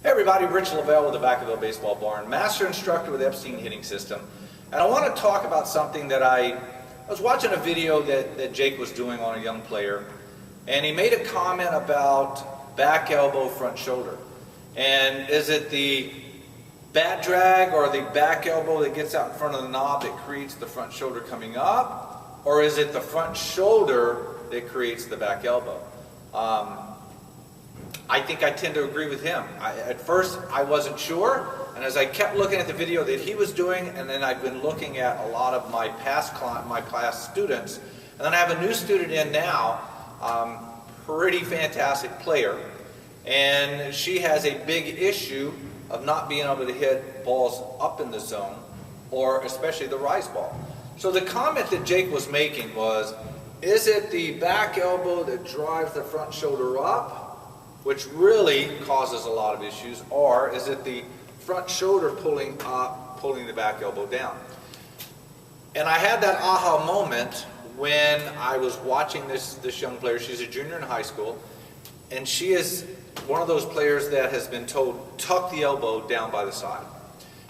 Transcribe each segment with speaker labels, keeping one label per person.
Speaker 1: Hey everybody, Rich Lovell with the Vacaville Baseball Barn, Master Instructor with Epstein Hitting System. And I want to talk about something that I was watching a video that Jake was doing on a young player, and he made a comment about back elbow, front shoulder. And is it the bat drag or the back elbow that gets out in front of the knob that creates the front shoulder coming up? Or is it the front shoulder that creates the back elbow? I think I tend to agree with him. At first, I wasn't sure, and as I kept looking at the video that he was doing, and then I've been looking at a lot of my past students, and then I have a new student in now, pretty fantastic player, and she has a big issue of not being able to hit balls up in the zone, or especially the rise ball. So the comment that Jake was making was, is it the back elbow that drives the front shoulder up, which really causes a lot of issues, or is it the front shoulder pulling up, pulling the back elbow down? And I had that aha moment when I was watching this young player. She's a junior in high school, and she is one of those players that has been told, tuck the elbow down by the side.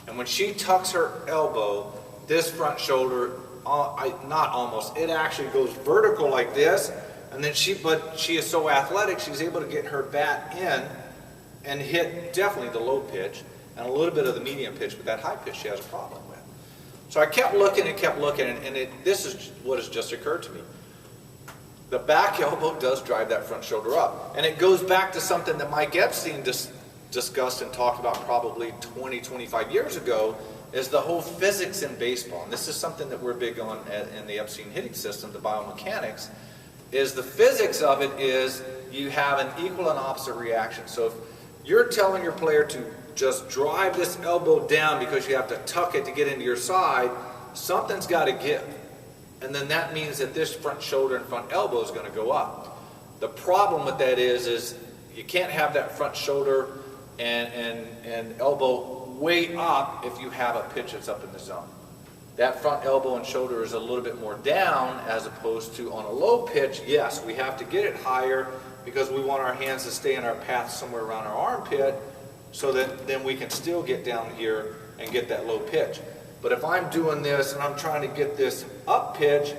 Speaker 1: And when she tucks her elbow, this front shoulder, not almost, it actually goes vertical like this. And then but she is so athletic, she's able to get her bat in and hit definitely the low pitch and a little bit of the medium pitch, but that high pitch she has a problem with. So I kept looking and kept looking, and this is what has just occurred to me. The back elbow does drive that front shoulder up. And it goes back to something that Mike Epstein discussed and talked about probably 20, 25 years ago, is the whole physics in baseball. And this is something that we're big on in the Epstein hitting system, the biomechanics. Is the physics of it is you have an equal and opposite reaction. So if you're telling your player to just drive this elbow down because you have to tuck it to get into your side, something's got to give. And then that means that this front shoulder and front elbow is going to go up. The problem with that is you can't have that front shoulder and elbow way up if you have a pitch that's up in the zone. That front elbow and shoulder is a little bit more down, as opposed to on a low pitch, yes, we have to get it higher because we want our hands to stay in our path somewhere around our armpit, so that then we can still get down here and get that low pitch. But if I'm doing this and I'm trying to get this up pitch,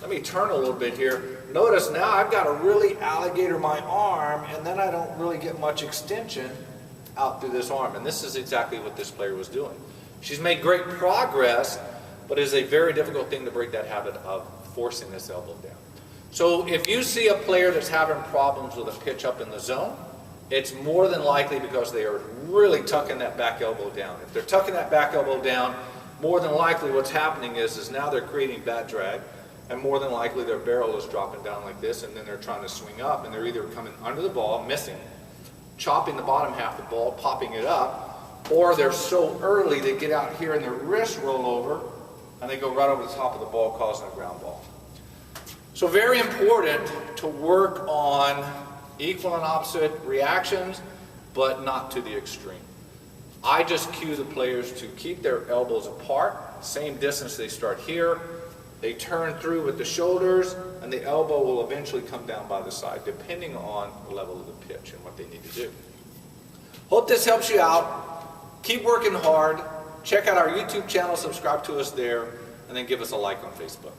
Speaker 1: let me turn a little bit here. Notice now I've got to really alligator my arm, and then I don't really get much extension out through this arm. And this is exactly what this player was doing. She's made great progress, but it is a very difficult thing to break that habit of forcing this elbow down. So if you see a player that's having problems with a pitch up in the zone, it's more than likely because they are really tucking that back elbow down. If they're tucking that back elbow down, more than likely what's happening is now they're creating bat drag, and more than likely their barrel is dropping down like this, and then they're trying to swing up, and they're either coming under the ball, missing, chopping the bottom half of the ball, popping it up, or they're so early they get out here and their wrists roll over, and they go right over the top of the ball, causing a ground ball. So very important to work on equal and opposite reactions, but not to the extreme. I just cue the players to keep their elbows apart, same distance. They start here, they turn through with the shoulders, and the elbow will eventually come down by the side, depending on the level of the pitch and what they need to do. Hope this helps you out. Keep working hard. Check out our YouTube channel, subscribe to us there, and then give us a like on Facebook.